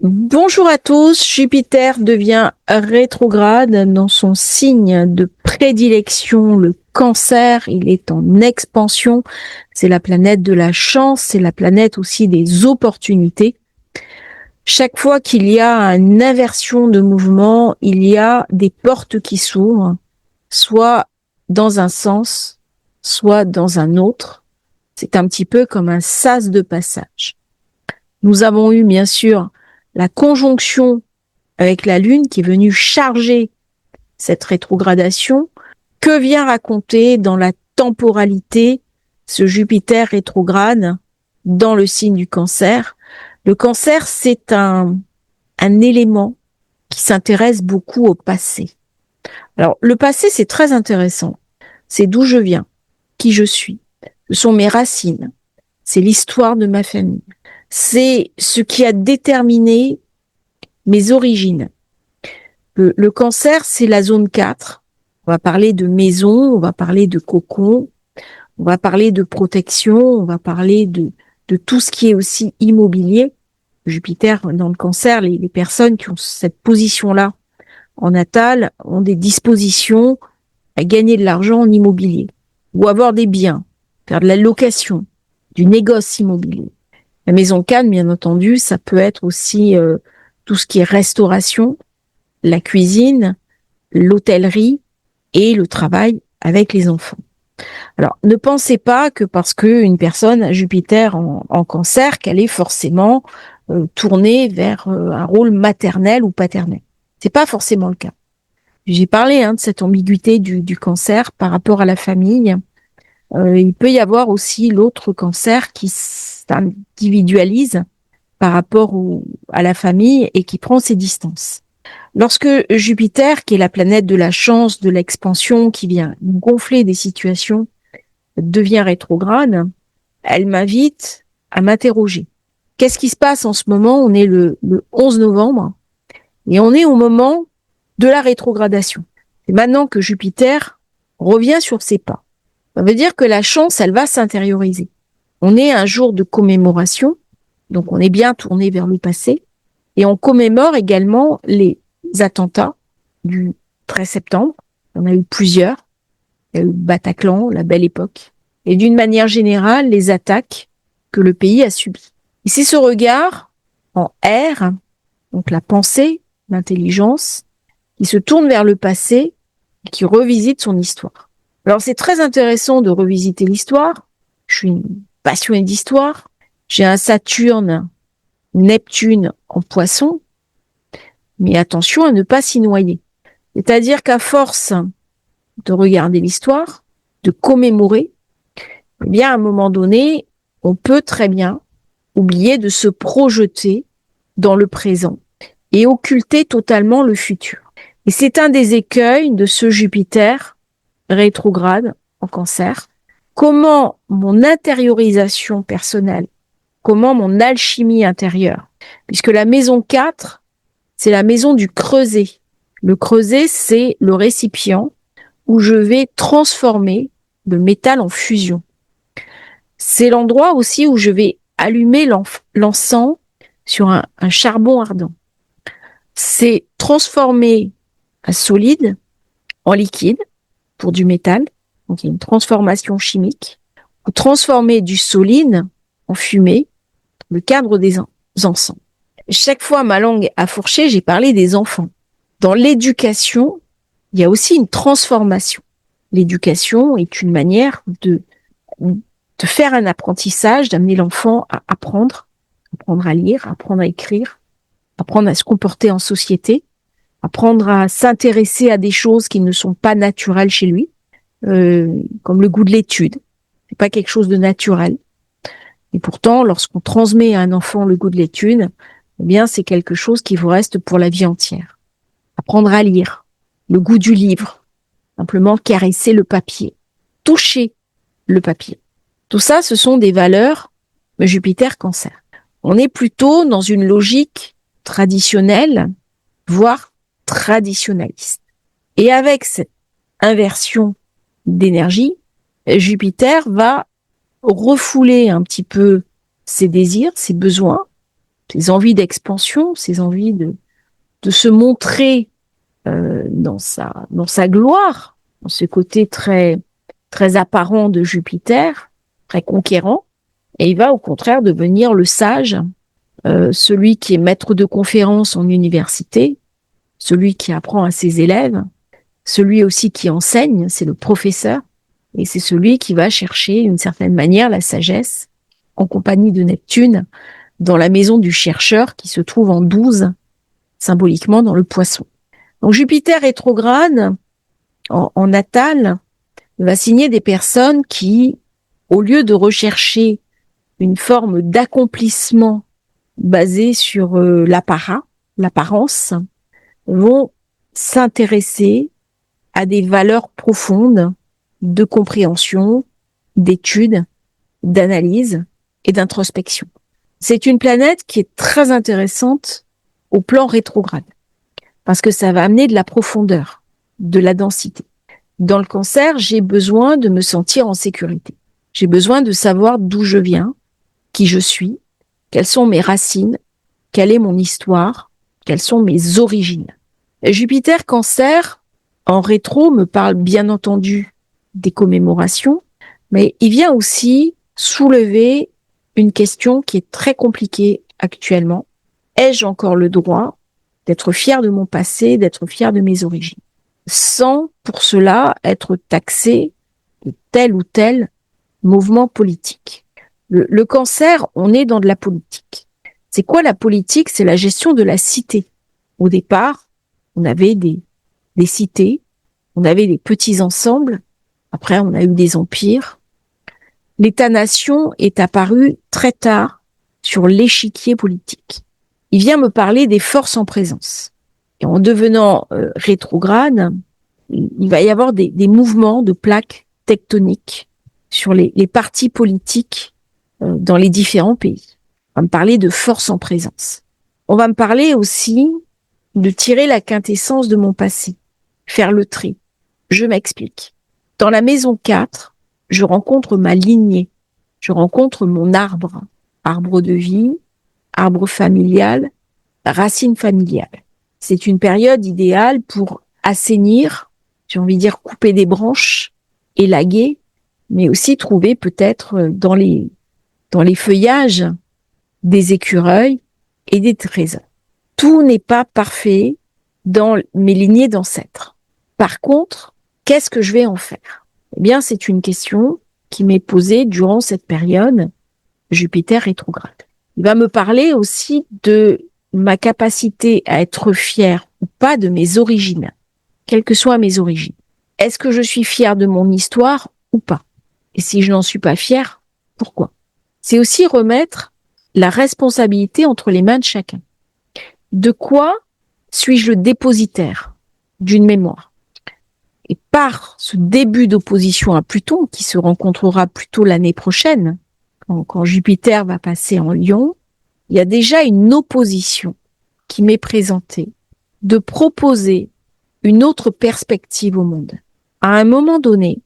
Bonjour à tous, Jupiter devient rétrograde dans son signe de prédilection, le Cancer. Il est en expansion, c'est la planète de la chance, c'est la planète aussi des opportunités. Chaque fois qu'il y a une inversion de mouvement, il y a des portes qui s'ouvrent, soit dans un sens, soit dans un autre. C'est un petit peu comme un sas de passage. Nous avons eu bien sûr la conjonction avec la Lune qui est venue charger cette rétrogradation. Que vient raconter dans la temporalité ce Jupiter rétrograde dans le signe du Cancer? Le Cancer, c'est un élément qui s'intéresse beaucoup au passé. Alors, le passé, c'est très intéressant. C'est d'où je viens, qui je suis. Ce sont mes racines. C'est l'histoire de ma famille. C'est ce qui a déterminé mes origines. Le Cancer, c'est la zone 4. On va parler de maison, on va parler de cocon, on va parler de protection, on va parler de tout ce qui est aussi immobilier. Jupiter, dans le Cancer, les personnes qui ont cette position-là en natal ont des dispositions à gagner de l'argent en immobilier ou avoir des biens, faire de la location, du négoce immobilier. La maison 4, bien entendu, ça peut être aussi tout ce qui est restauration, la cuisine, l'hôtellerie et le travail avec les enfants. Alors, ne pensez pas que parce qu'une personne a Jupiter en Cancer, qu'elle est forcément tournée vers un rôle maternel ou paternel. C'est pas forcément le cas. J'ai parlé de cette ambiguïté du Cancer par rapport à la famille. Il peut y avoir aussi l'autre Cancer qui s'individualise par rapport à la famille et qui prend ses distances. Lorsque Jupiter, qui est la planète de la chance, de l'expansion, qui vient gonfler des situations, devient rétrograde, elle m'invite à m'interroger. Qu'est-ce qui se passe en ce moment? On est le 11 novembre et on est au moment de la rétrogradation. C'est maintenant que Jupiter revient sur ses pas. Ça veut dire que la chance, elle va s'intérioriser. On est un jour de commémoration, donc on est bien tourné vers le passé, et on commémore également les attentats du 13 septembre. Il y en a eu plusieurs. Il y a eu Bataclan, la Belle Époque. Et d'une manière générale, les attaques que le pays a subies. Et c'est ce regard en R, donc la pensée, l'intelligence, qui se tourne vers le passé et qui revisite son histoire. Alors c'est très intéressant de revisiter l'histoire. Je suis une passionnée d'histoire. J'ai un Saturne, Neptune en Poisson, mais attention à ne pas s'y noyer. C'est-à-dire qu'à force de regarder l'histoire, de commémorer, eh bien, à un moment donné, on peut très bien oublier de se projeter dans le présent et occulter totalement le futur. Et c'est un des écueils de ce Jupiter rétrograde en Cancer. Comment mon intériorisation personnelle, comment mon alchimie intérieure, puisque la maison 4, c'est la maison du creuset. Le creuset, c'est le récipient où je vais transformer le métal en fusion. C'est l'endroit aussi où je vais allumer l'encens sur un charbon ardent. C'est transformer un solide en liquide pour du métal, donc il y a une transformation chimique, ou transformer du solide en fumée, le cadre des encens. Chaque fois, ma langue a fourché, j'ai parlé des enfants. Dans l'éducation, il y a aussi une transformation. L'éducation est une manière de faire un apprentissage, d'amener l'enfant à apprendre à lire, apprendre à écrire, apprendre à se comporter en société, apprendre à s'intéresser à des choses qui ne sont pas naturelles chez lui, comme le goût de l'étude. C'est pas quelque chose de naturel. Et pourtant, lorsqu'on transmet à un enfant le goût de l'étude, eh bien, c'est quelque chose qui vous reste pour la vie entière. Apprendre à lire, le goût du livre, simplement caresser le papier, toucher le papier. Tout ça, ce sont des valeurs Jupiter Cancer. On est plutôt dans une logique traditionnelle, voire traditionnaliste. Et avec cette inversion d'énergie, Jupiter va refouler un petit peu ses désirs, ses besoins ces envies d'expansion, ces envies de se montrer dans sa gloire, dans ce côté très très apparent de Jupiter, très conquérant, et il va au contraire devenir le sage, celui qui est maître de conférence en université, celui qui apprend à ses élèves, celui aussi qui enseigne, c'est le professeur, et c'est celui qui va chercher d'une certaine manière la sagesse en compagnie de Neptune dans la maison du chercheur qui se trouve en 12, symboliquement dans le Poisson. Donc Jupiter rétrograde en natal va signer des personnes qui, au lieu de rechercher une forme d'accomplissement basée sur l'apparence, vont s'intéresser à des valeurs profondes de compréhension, d'étude, d'analyse et d'introspection. C'est une planète qui est très intéressante au plan rétrograde, parce que ça va amener de la profondeur, de la densité. Dans le Cancer, j'ai besoin de me sentir en sécurité. J'ai besoin de savoir d'où je viens, qui je suis, quelles sont mes racines, quelle est mon histoire, quelles sont mes origines. Et Jupiter Cancer, en rétro, me parle bien entendu des commémorations, mais il vient aussi soulever une question qui est très compliquée actuellement. Ai-je encore le droit d'être fier de mon passé, d'être fier de mes origines, sans pour cela être taxé de tel ou tel mouvement politique? Le Cancer, on est dans de la politique. C'est quoi la politique? C'est la gestion de la cité. Au départ, on avait des cités, on avait des petits ensembles, après on a eu des empires. L'État-nation est apparu très tard sur l'échiquier politique. Il vient me parler des forces en présence. Et en devenant rétrograde, il va y avoir des mouvements de plaques tectoniques sur les partis politiques dans les différents pays. On va me parler de forces en présence. On va me parler aussi de tirer la quintessence de mon passé, faire le tri. Je m'explique. Dans la maison 4, je rencontre ma lignée, je rencontre mon arbre, arbre de vie, arbre familial, racine familiale. C'est une période idéale pour assainir, j'ai envie de dire couper des branches, élaguer, mais aussi trouver peut-être dans les feuillages des écureuils et des trésors. Tout n'est pas parfait dans mes lignées d'ancêtres. Par contre, qu'est-ce que je vais en faire? Eh bien, c'est une question qui m'est posée durant cette période Jupiter rétrograde. Il va me parler aussi de ma capacité à être fière ou pas de mes origines, quelles que soient mes origines. Est-ce que je suis fière de mon histoire ou pas? Et si je n'en suis pas fière, pourquoi? C'est aussi remettre la responsabilité entre les mains de chacun. De quoi suis-je le dépositaire d'une mémoire? Et par ce début d'opposition à Pluton, qui se rencontrera plutôt l'année prochaine, quand Jupiter va passer en Lion, il y a déjà une opposition qui m'est présentée de proposer une autre perspective au monde. À un moment donné,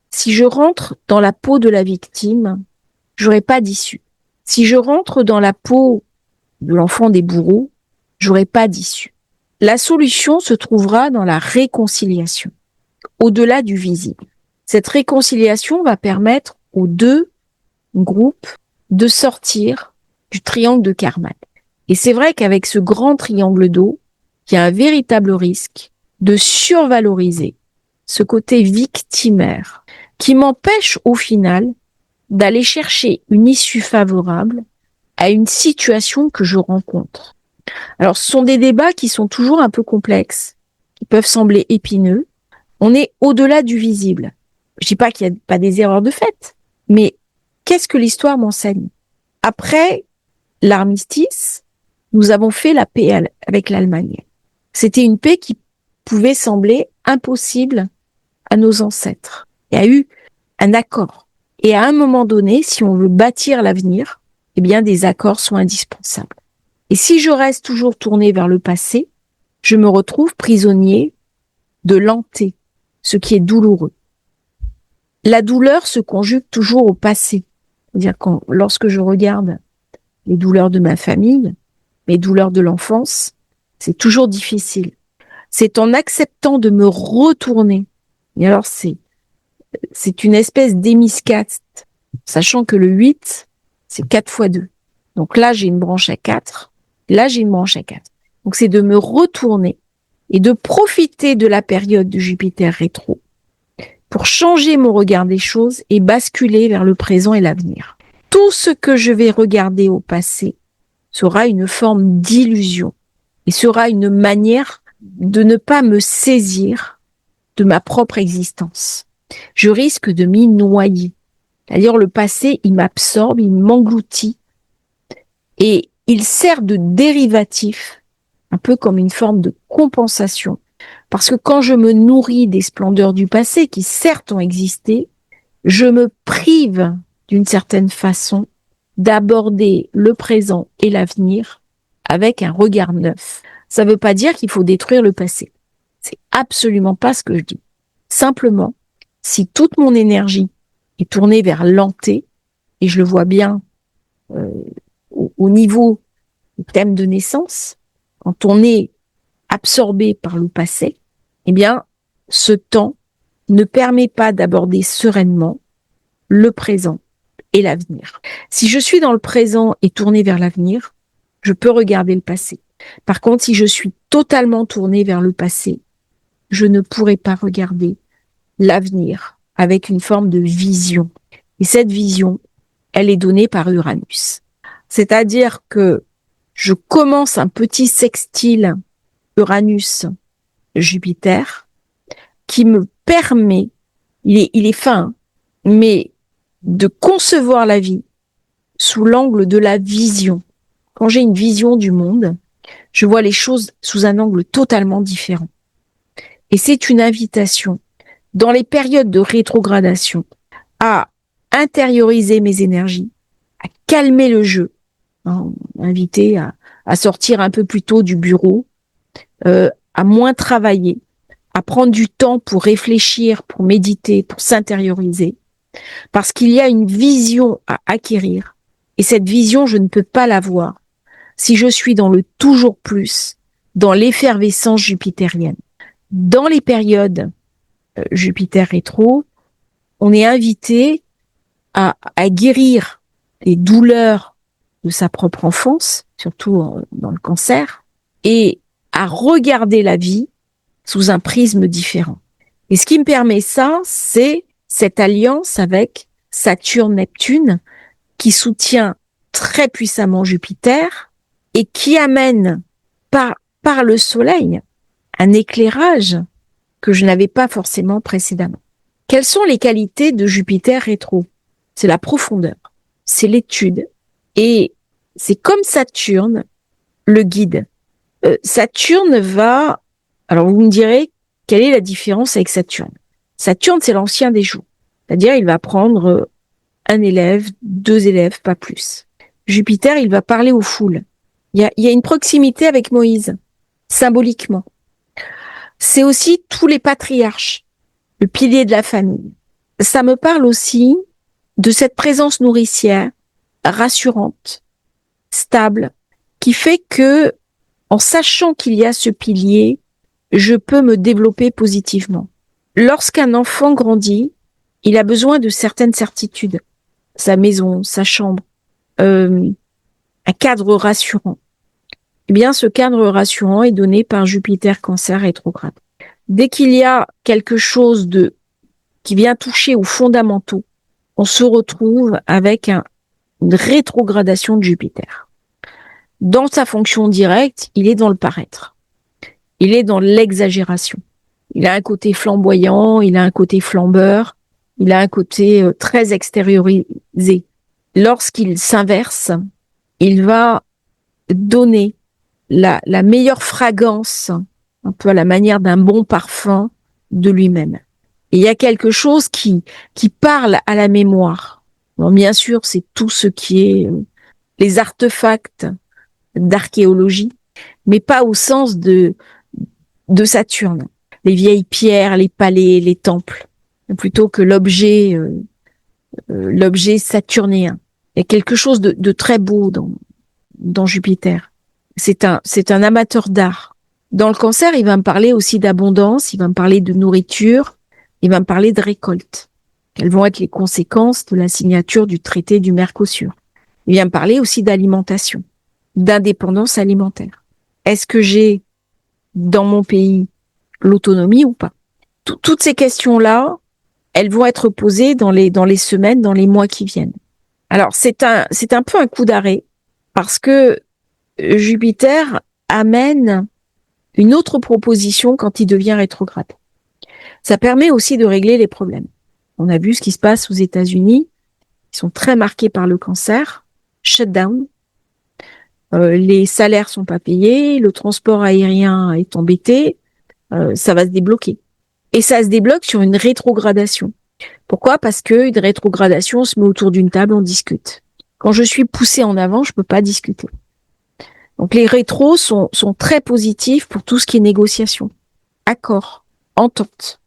si je rentre dans la peau de la victime, j'aurai pas d'issue. Si je rentre dans la peau de l'enfant des bourreaux, j'aurai pas d'issue. La solution se trouvera dans la réconciliation, au-delà du visible. Cette réconciliation va permettre aux deux groupes de sortir du triangle de Karman. Et c'est vrai qu'avec ce grand triangle d'eau, il y a un véritable risque de survaloriser ce côté victimaire qui m'empêche au final d'aller chercher une issue favorable à une situation que je rencontre. Alors, ce sont des débats qui sont toujours un peu complexes, qui peuvent sembler épineux. On est au-delà du visible. Je dis pas qu'il n'y a pas des erreurs de fait, mais qu'est-ce que l'histoire m'enseigne? Après l'armistice, nous avons fait la paix avec l'Allemagne. C'était une paix qui pouvait sembler impossible à nos ancêtres. Il y a eu un accord. Et à un moment donné, si on veut bâtir l'avenir, eh bien, des accords sont indispensables. Et si je reste toujours tourné vers le passé, je me retrouve prisonnier de l'anté, ce qui est douloureux. La douleur se conjugue toujours au passé. C'est-à-dire lorsque je regarde les douleurs de ma famille, mes douleurs de l'enfance, c'est toujours difficile. C'est en acceptant de me retourner. Et alors, c'est une espèce d'hémiscaste, sachant que le 8, c'est 4 fois 2. Donc là, j'ai une branche à 4. Là, j'ai une branche à 4. Donc, c'est de me retourner et de profiter de la période de Jupiter rétro pour changer mon regard des choses et basculer vers le présent et l'avenir. Tout ce que je vais regarder au passé sera une forme d'illusion et sera une manière de ne pas me saisir de ma propre existence. Je risque de m'y noyer. C'est-à-dire le passé, il m'absorbe, il m'engloutit et il sert de dérivatif, un peu comme une forme de compensation. Parce que quand je me nourris des splendeurs du passé, qui certes ont existé, je me prive d'une certaine façon d'aborder le présent et l'avenir avec un regard neuf. Ça ne veut pas dire qu'il faut détruire le passé. C'est absolument pas ce que je dis. Simplement, si toute mon énergie est tournée vers l'anté, et je le vois bien au niveau du thème de naissance, quand on est absorbé par le passé, eh bien, ce temps ne permet pas d'aborder sereinement le présent et l'avenir. Si je suis dans le présent et tourné vers l'avenir, je peux regarder le passé. Par contre, si je suis totalement tourné vers le passé, je ne pourrai pas regarder l'avenir avec une forme de vision. Et cette vision, elle est donnée par Uranus. C'est-à-dire que je commence un petit sextile Uranus-Jupiter qui me permet, il est fin, mais de concevoir la vie sous l'angle de la vision. Quand j'ai une vision du monde, je vois les choses sous un angle totalement différent. Et c'est une invitation, dans les périodes de rétrogradation, à intérioriser mes énergies, à calmer le jeu, inviter à sortir un peu plus tôt du bureau, à moins travailler, à prendre du temps pour réfléchir, pour méditer, pour s'intérioriser, parce qu'il y a une vision à acquérir. Et cette vision, je ne peux pas l'avoir si je suis dans le toujours plus, dans l'effervescence jupitérienne. Dans les périodes Jupiter rétro, on est invité à guérir les douleurs de sa propre enfance, surtout dans le cancer, et à regarder la vie sous un prisme différent. Et ce qui me permet ça, c'est cette alliance avec Saturne-Neptune qui soutient très puissamment Jupiter et qui amène par le Soleil un éclairage que je n'avais pas forcément précédemment. Quelles sont les qualités de Jupiter rétro? C'est la profondeur, c'est l'étude et c'est comme Saturne, le guide. Saturne va... Alors vous me direz, quelle est la différence avec Saturne? Saturne, c'est l'ancien des jours. C'est-à-dire, il va prendre un élève, 2 élèves, pas plus. Jupiter, il va parler aux foules. Il y a une proximité avec Moïse, symboliquement. C'est aussi tous les patriarches, le pilier de la famille. Ça me parle aussi de cette présence nourricière, rassurante, stable, qui fait que, en sachant qu'il y a ce pilier, je peux me développer positivement. Lorsqu'un enfant grandit, il a besoin de certaines certitudes. Sa maison, sa chambre, un cadre rassurant. Eh bien, ce cadre rassurant est donné par Jupiter Cancer rétrograde. Dès qu'il y a quelque chose qui vient toucher aux fondamentaux, on se retrouve avec une rétrogradation de Jupiter. Dans sa fonction directe, il est dans le paraître. Il est dans l'exagération. Il a un côté flamboyant, il a un côté flambeur, il a un côté très extériorisé. Lorsqu'il s'inverse, il va donner la meilleure fragrance, un peu à la manière d'un bon parfum de lui-même. Et il y a quelque chose qui parle à la mémoire. Bon, bien sûr, c'est tout ce qui est les artefacts d'archéologie, mais pas au sens de Saturne. Les vieilles pierres, les palais, les temples, plutôt que l'objet saturnéen. Il y a quelque chose de très beau dans Jupiter. c'est un amateur d'art. Dans le Cancer, il va me parler aussi d'abondance, il va me parler de nourriture, il va me parler de récolte. Quelles vont être les conséquences de la signature du traité du Mercosur? Il vient me parler aussi d'alimentation, d'indépendance alimentaire. Est-ce que j'ai dans mon pays l'autonomie ou pas? Toutes ces questions-là, elles vont être posées dans les semaines, dans les mois qui viennent. Alors, c'est un peu un coup d'arrêt parce que Jupiter amène une autre proposition quand il devient rétrograde. Ça permet aussi de régler les problèmes. On a vu ce qui se passe aux États-Unis. Ils sont très marqués par le cancer. Shutdown. Les salaires sont pas payés, le transport aérien est embêté. Ça va se débloquer. Et ça se débloque sur une rétrogradation. Pourquoi? Parce que une rétrogradation, on se met autour d'une table, on discute. Quand je suis poussée en avant, je peux pas discuter. Donc les rétros sont très positifs pour tout ce qui est négociation, accord, entente,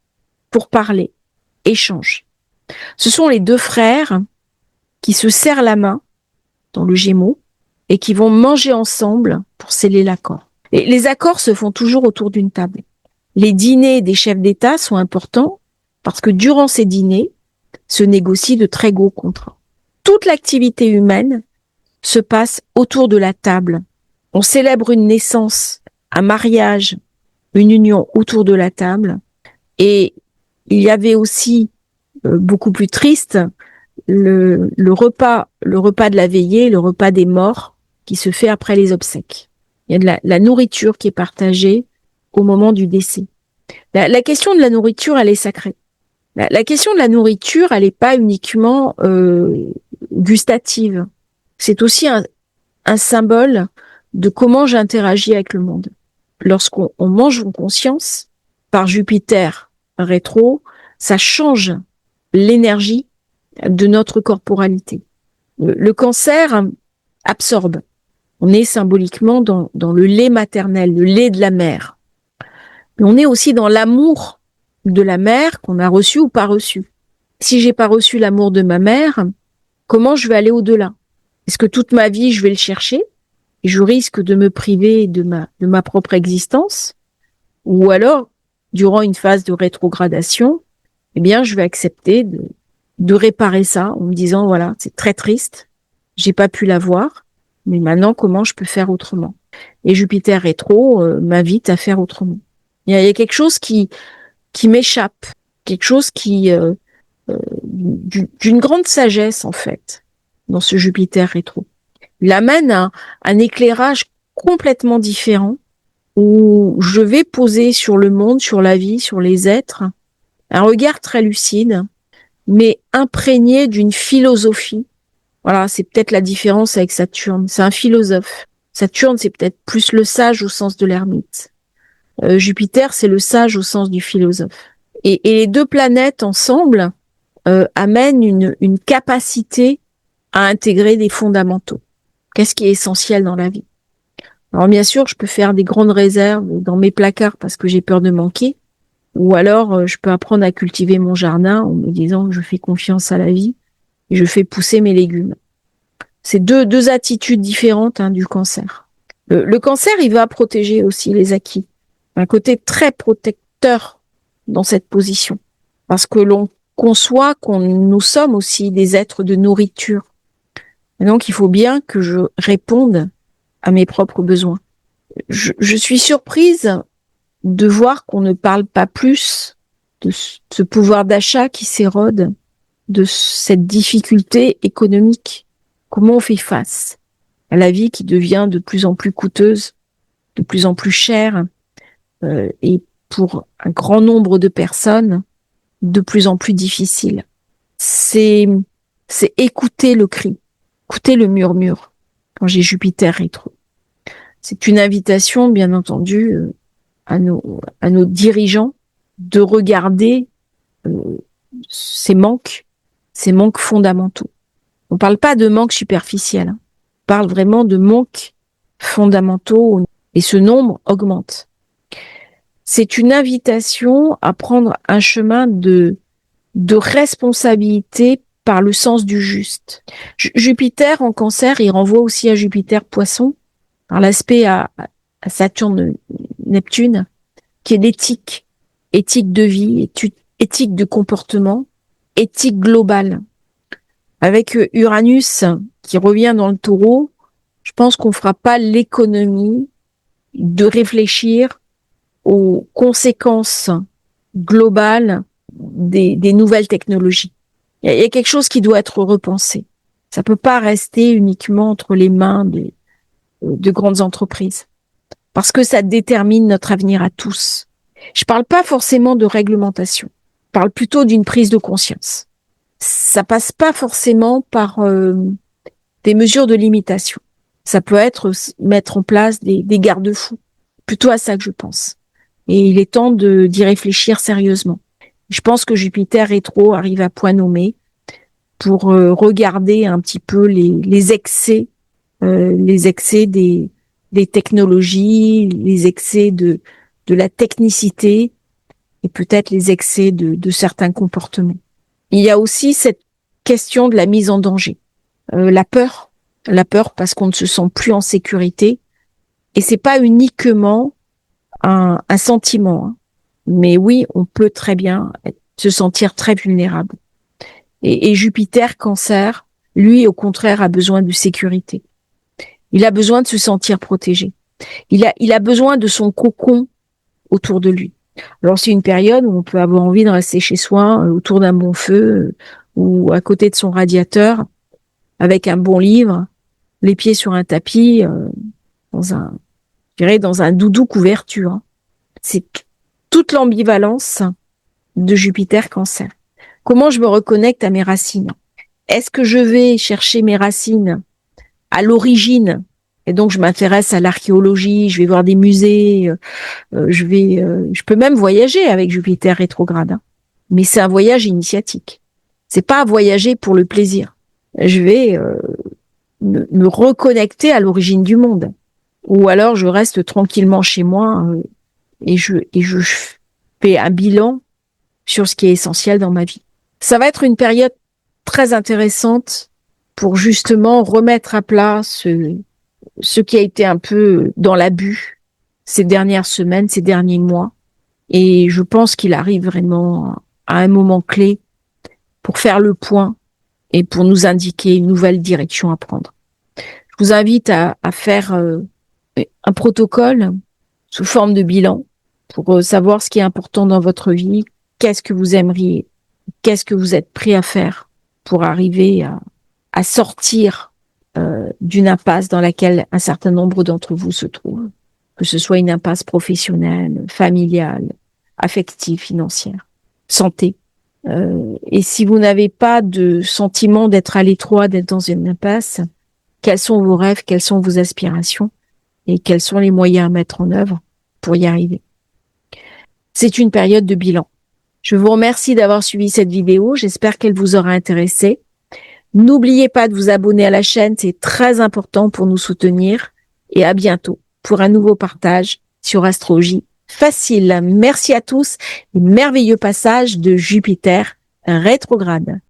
pour parler, échange. Ce sont les deux frères qui se serrent la main dans le Gémeaux et qui vont manger ensemble pour sceller l'accord. Et les accords se font toujours autour d'une table. Les dîners des chefs d'État sont importants parce que durant ces dîners se négocient de très gros contrats. Toute l'activité humaine se passe autour de la table. On célèbre une naissance, un mariage, une union autour de la table. Et il y avait aussi, beaucoup plus triste, le repas de la veillée, le repas des morts qui se fait après les obsèques. Il y a de la nourriture qui est partagée au moment du décès. La question de la nourriture, elle est sacrée. La question de la nourriture, elle n'est pas uniquement gustative. C'est aussi un symbole de comment j'interagis avec le monde. Lorsqu'on mange en conscience, par Jupiter rétro, ça change l'énergie de notre corporalité. Le cancer absorbe. On est symboliquement dans le lait maternel, le lait de la mère. Mais on est aussi dans l'amour de la mère qu'on a reçu ou pas reçu. Si j'ai pas reçu l'amour de ma mère, comment je vais aller au-delà? Est-ce que toute ma vie, je vais le chercher et je risque de me priver de ma propre existence? Ou alors, durant une phase de rétrogradation, eh bien, je vais accepter de réparer ça en me disant, voilà, c'est très triste, j'ai pas pu l'avoir, mais maintenant, comment je peux faire autrement? Et Jupiter rétro m'invite à faire autrement. Il y a quelque chose qui m'échappe, quelque chose qui d'une grande sagesse en fait dans ce Jupiter rétro. Il amène un éclairage complètement différent où je vais poser sur le monde, sur la vie, sur les êtres, un regard très lucide, mais imprégné d'une philosophie. Voilà, c'est peut-être la différence avec Saturne. C'est un philosophe. Saturne, c'est peut-être plus le sage au sens de l'ermite. Jupiter, c'est le sage au sens du philosophe. Et les deux planètes ensemble amènent une capacité à intégrer des fondamentaux. Qu'est-ce qui est essentiel dans la vie? Alors bien sûr, je peux faire des grandes réserves dans mes placards parce que j'ai peur de manquer, ou alors je peux apprendre à cultiver mon jardin en me disant que je fais confiance à la vie et je fais pousser mes légumes. C'est deux attitudes différentes du cancer. Le cancer, il va protéger aussi les acquis. Un côté très protecteur dans cette position. Parce que l'on conçoit nous sommes aussi des êtres de nourriture. Et donc, il faut bien que je réponde à mes propres besoins. Je suis surprise de voir qu'on ne parle pas plus de ce pouvoir d'achat qui s'érode, de cette difficulté économique. Comment on fait face à la vie qui devient de plus en plus coûteuse, de plus en plus chère, et pour un grand nombre de personnes, de plus en plus difficile. C'est écouter le cri, écouter le murmure quand j'ai Jupiter rétro. C'est une invitation, bien entendu, à nos dirigeants de regarder ces manques fondamentaux. On parle pas de manques superficiels, on parle vraiment de manques fondamentaux et ce nombre augmente. C'est une invitation à prendre un chemin de responsabilité par le sens du juste. Jupiter en cancer, il renvoie aussi à Jupiter poisson, par l'aspect à Saturne, Neptune, qui est l'éthique, éthique de vie, éthique de comportement, éthique globale. Avec Uranus qui revient dans le Taureau, je pense qu'on fera pas l'économie de réfléchir aux conséquences globales des nouvelles technologies. Il y a quelque chose qui doit être repensé. Ça peut pas rester uniquement entre les mains de grandes entreprises, parce que ça détermine notre avenir à tous. Je parle pas forcément de réglementation. Je parle plutôt d'une prise de conscience. Ça passe pas forcément par des mesures de limitation. Ça peut être mettre en place des garde-fous. Plutôt à ça que je pense. Et il est temps d'y réfléchir sérieusement. Je pense que Jupiter rétro arrive à point nommé pour regarder un petit peu les excès des technologies, les excès de la technicité et peut-être les excès de certains comportements. Il y a aussi cette question de la mise en danger. La peur parce qu'on ne se sent plus en sécurité. Et c'est pas uniquement un sentiment, hein. Mais oui, on peut très bien se sentir très vulnérable. Et Jupiter, Cancer, lui, au contraire, a besoin de sécurité. Il a besoin de se sentir protégé. Il a besoin de son cocon autour de lui. Alors, c'est une période où on peut avoir envie de rester chez soi, autour d'un bon feu, ou à côté de son radiateur, avec un bon livre, les pieds sur un tapis, dans un doudou couverture, hein. C'est toute l'ambivalence de Jupiter Cancer. Comment je me reconnecte à mes racines? Est-ce que je vais chercher mes racines à l'origine? Et donc, je m'intéresse à l'archéologie, je vais voir des musées, je peux même voyager avec Jupiter rétrograde, hein. Mais c'est un voyage initiatique. C'est pas voyager pour le plaisir. Je vais me reconnecter à l'origine du monde. Ou alors, je reste tranquillement chez moi et je fais un bilan sur ce qui est essentiel dans ma vie. Ça va être une période très intéressante pour justement remettre à plat ce qui a été un peu dans l'abus ces dernières semaines, ces derniers mois. Et je pense qu'il arrive vraiment à un moment clé pour faire le point et pour nous indiquer une nouvelle direction à prendre. Je vous invite à faire un protocole sous forme de bilan pour savoir ce qui est important dans votre vie, qu'est-ce que vous aimeriez, qu'est-ce que vous êtes prêt à faire pour arriver à sortir d'une impasse dans laquelle un certain nombre d'entre vous se trouvent, que ce soit une impasse professionnelle, familiale, affective, financière, santé. Et si vous n'avez pas de sentiment d'être à l'étroit, d'être dans une impasse, quels sont vos rêves, quelles sont vos aspirations et quels sont les moyens à mettre en œuvre pour y arriver. C'est une période de bilan. Je vous remercie d'avoir suivi cette vidéo. J'espère qu'elle vous aura intéressé. N'oubliez pas de vous abonner à la chaîne, c'est très important pour nous soutenir. Et à bientôt pour un nouveau partage sur Astrologie Facile. Merci à tous et merveilleux passage de Jupiter rétrograde.